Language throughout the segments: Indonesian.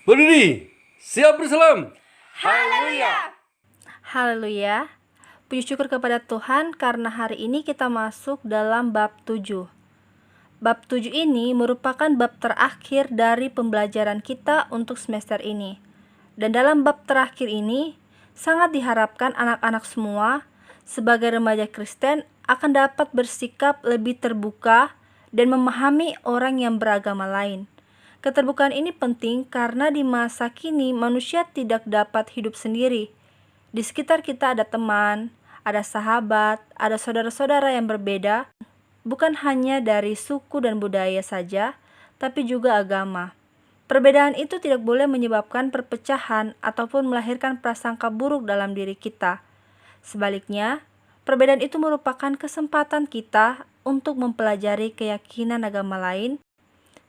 Berdiri, siap berselam. Haleluya. Haleluya. Puji syukur kepada Tuhan karena hari ini kita masuk dalam bab 7. Bab 7 ini merupakan bab terakhir dari pembelajaran kita untuk semester ini. Dan dalam bab terakhir ini, sangat diharapkan anak-anak semua sebagai remaja Kristen akan dapat bersikap lebih terbuka dan memahami orang yang beragama lain. Keterbukaan ini penting karena di masa kini manusia tidak dapat hidup sendiri. Di sekitar kita ada teman, ada sahabat, ada saudara-saudara yang berbeda, bukan hanya dari suku dan budaya saja, tapi juga agama. Perbedaan itu tidak boleh menyebabkan perpecahan ataupun melahirkan prasangka buruk dalam diri kita. Sebaliknya, perbedaan itu merupakan kesempatan kita untuk mempelajari keyakinan agama lain,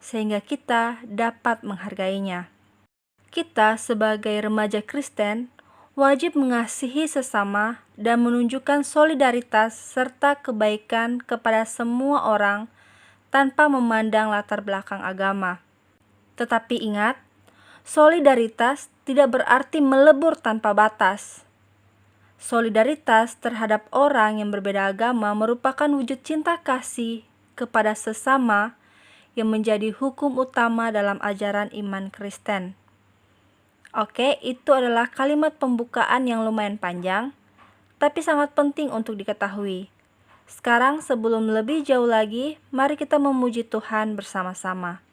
sehingga kita dapat menghargainya. Kita sebagai remaja Kristen wajib mengasihi sesama dan menunjukkan solidaritas serta kebaikan kepada semua orang tanpa memandang latar belakang agama. Tetapi ingat, solidaritas tidak berarti melebur tanpa batas. Solidaritas terhadap orang yang berbeda agama merupakan wujud cinta kasih kepada sesama yang menjadi hukum utama dalam ajaran iman Kristen. Oke, itu adalah kalimat pembukaan yang lumayan panjang, tapi sangat penting untuk diketahui. Sekarang sebelum lebih jauh lagi, mari kita memuji Tuhan bersama-sama.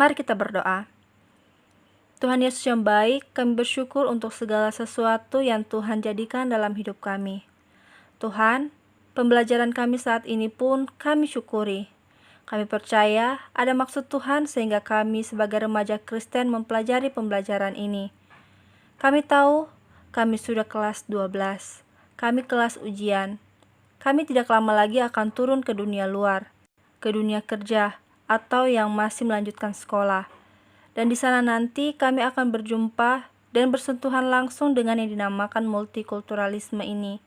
Mari kita berdoa. Tuhan Yesus yang baik, kami bersyukur untuk segala sesuatu yang Tuhan jadikan dalam hidup kami. Tuhan, pembelajaran kami saat ini pun kami syukuri. Kami percaya ada maksud Tuhan sehingga kami sebagai remaja Kristen mempelajari pembelajaran ini. Kami tahu kami sudah kelas 12. Kami kelas ujian. Kami tidak lama lagi akan turun ke dunia luar, ke dunia kerja, atau yang masih melanjutkan sekolah. Dan di sana nanti kami akan berjumpa dan bersentuhan langsung dengan yang dinamakan multikulturalisme ini.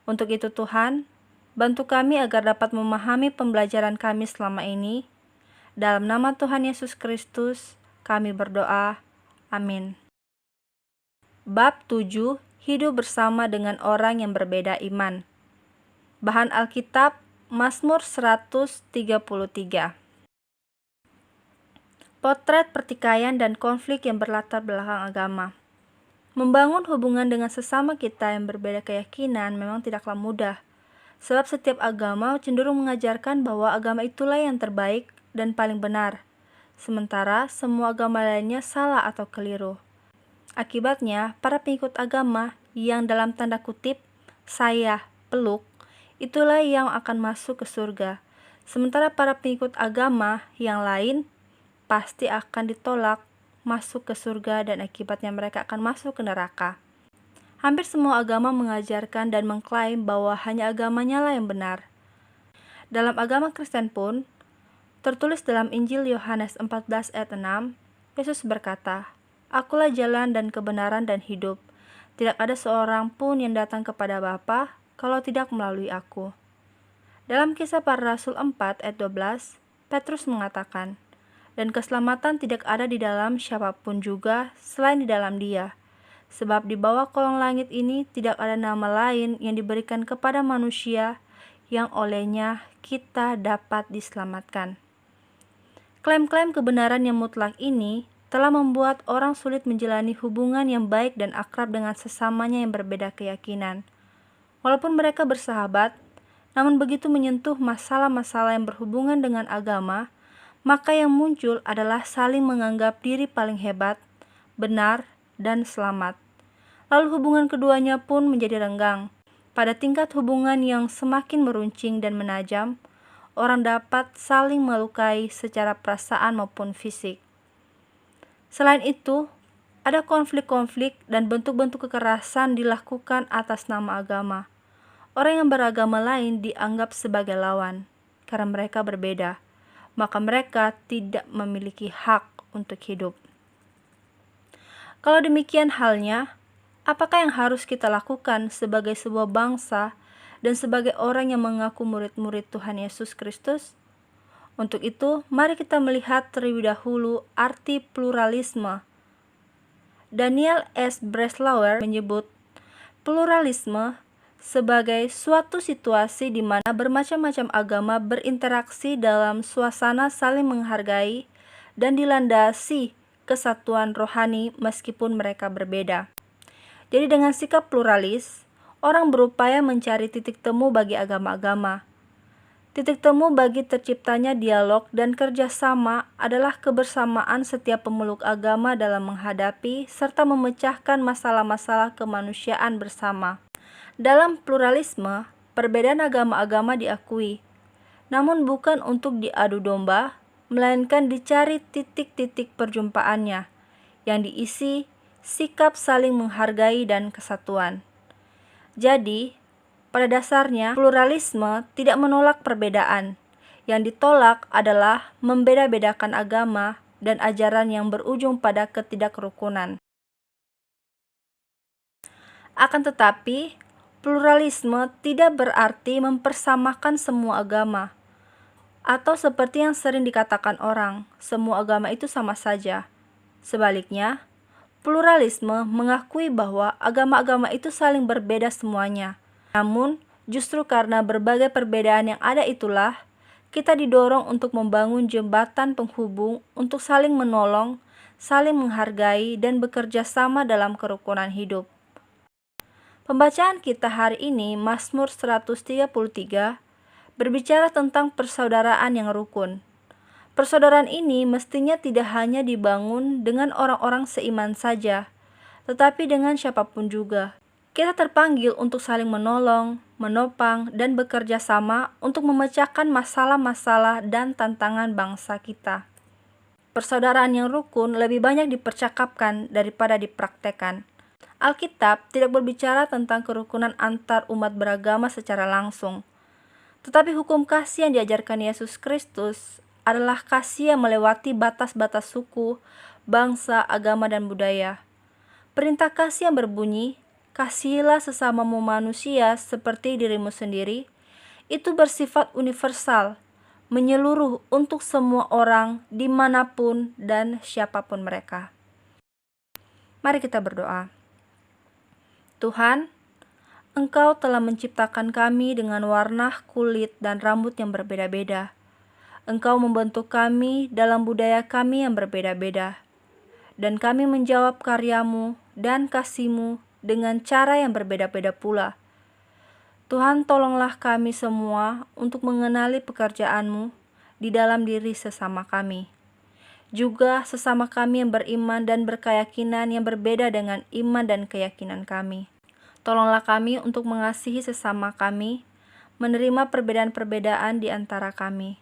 Untuk itu Tuhan, bantu kami agar dapat memahami pembelajaran kami selama ini. Dalam nama Tuhan Yesus Kristus, kami berdoa. Amin. Bab 7, hidup bersama dengan orang yang berbeda iman. Bahan Alkitab, Mazmur 133. Potret pertikaian dan konflik yang berlatar belakang agama. Membangun hubungan dengan sesama kita yang berbeda keyakinan memang tidaklah mudah. Sebab setiap agama cenderung mengajarkan bahwa agama itulah yang terbaik dan paling benar. Sementara semua agama lainnya salah atau keliru. Akibatnya, para pengikut agama yang dalam tanda kutip saya peluk, itulah yang akan masuk ke surga. Sementara para pengikut agama yang lain pasti akan ditolak masuk ke surga dan akibatnya mereka akan masuk ke neraka. Hampir semua agama mengajarkan dan mengklaim bahwa hanya agamanya lah yang benar. Dalam agama Kristen pun, tertulis dalam Injil Yohanes 14 ayat 6, Yesus berkata, "Akulah jalan dan kebenaran dan hidup. Tidak ada seorang pun yang datang kepada Bapa kalau tidak melalui aku." Dalam Kisah Para Rasul 4 ayat 12, Petrus mengatakan, "Dan keselamatan tidak ada di dalam siapapun juga selain di dalam Dia. Sebab di bawah kolong langit ini tidak ada nama lain yang diberikan kepada manusia yang olehnya kita dapat diselamatkan." Klaim-klaim kebenaran yang mutlak ini telah membuat orang sulit menjalani hubungan yang baik dan akrab dengan sesamanya yang berbeda keyakinan. Walaupun mereka bersahabat, namun begitu menyentuh masalah-masalah yang berhubungan dengan agama, maka yang muncul adalah saling menganggap diri paling hebat, benar, dan selamat. Lalu hubungan keduanya pun menjadi renggang. Pada tingkat hubungan yang semakin meruncing dan menajam, orang dapat saling melukai secara perasaan maupun fisik. Selain itu, ada konflik-konflik dan bentuk-bentuk kekerasan dilakukan atas nama agama. Orang yang beragama lain dianggap sebagai lawan, karena mereka berbeda. Maka mereka tidak memiliki hak untuk hidup. Kalau demikian halnya, apakah yang harus kita lakukan sebagai sebuah bangsa dan sebagai orang yang mengaku murid-murid Tuhan Yesus Kristus? Untuk itu, mari kita melihat terlebih dahulu arti pluralisme. Daniel S. Breslauer menyebut pluralisme sebagai suatu situasi di mana bermacam-macam agama berinteraksi dalam suasana saling menghargai dan dilandasi kesatuan rohani meskipun mereka berbeda. Jadi dengan sikap pluralis, orang berupaya mencari titik temu bagi agama-agama. Titik temu bagi terciptanya dialog dan kerjasama adalah kebersamaan setiap pemeluk agama dalam menghadapi serta memecahkan masalah-masalah kemanusiaan bersama. Dalam pluralisme, perbedaan agama-agama diakui, namun bukan untuk diadu domba, melainkan dicari titik-titik perjumpaannya, yang diisi sikap saling menghargai dan kesatuan. Jadi, pada dasarnya, pluralisme tidak menolak perbedaan. Yang ditolak adalah membeda-bedakan agama dan ajaran yang berujung pada ketidakrukunan. Akan tetapi, pluralisme tidak berarti mempersamakan semua agama. Atau seperti yang sering dikatakan orang, semua agama itu sama saja. Sebaliknya, pluralisme mengakui bahwa agama-agama itu saling berbeda semuanya. Namun, justru karena berbagai perbedaan yang ada itulah, kita didorong untuk membangun jembatan penghubung untuk saling menolong, saling menghargai, dan bekerja sama dalam kerukunan hidup. Pembacaan kita hari ini, Mazmur 133, berbicara tentang persaudaraan yang rukun. Persaudaraan ini mestinya tidak hanya dibangun dengan orang-orang seiman saja, tetapi dengan siapapun juga. Kita terpanggil untuk saling menolong, menopang, dan bekerja sama untuk memecahkan masalah-masalah dan tantangan bangsa kita. Persaudaraan yang rukun lebih banyak dipercakapkan daripada dipraktekkan. Alkitab tidak berbicara tentang kerukunan antar umat beragama secara langsung, tetapi hukum kasih yang diajarkan Yesus Kristus adalah kasih yang melewati batas-batas suku, bangsa, agama, dan budaya. Perintah kasih yang berbunyi, "Kasihilah sesamamu manusia seperti dirimu sendiri," itu bersifat universal, menyeluruh untuk semua orang dimanapun dan siapapun mereka. Mari kita berdoa. Tuhan, Engkau telah menciptakan kami dengan warna kulit dan rambut yang berbeda-beda. Engkau membentuk kami dalam budaya kami yang berbeda-beda. Dan kami menjawab karya-Mu dan kasih-Mu dengan cara yang berbeda-beda pula. Tuhan, tolonglah kami semua untuk mengenali pekerjaan-Mu di dalam diri sesama kami. Juga sesama kami yang beriman dan berkeyakinan yang berbeda dengan iman dan keyakinan kami. Tolonglah kami untuk mengasihi sesama kami, menerima perbedaan-perbedaan di antara kami,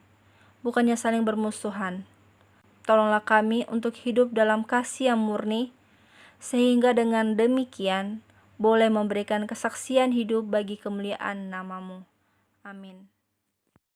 bukannya saling bermusuhan. Tolonglah kami untuk hidup dalam kasih yang murni, sehingga dengan demikian boleh memberikan kesaksian hidup bagi kemuliaan nama-Mu. Amin.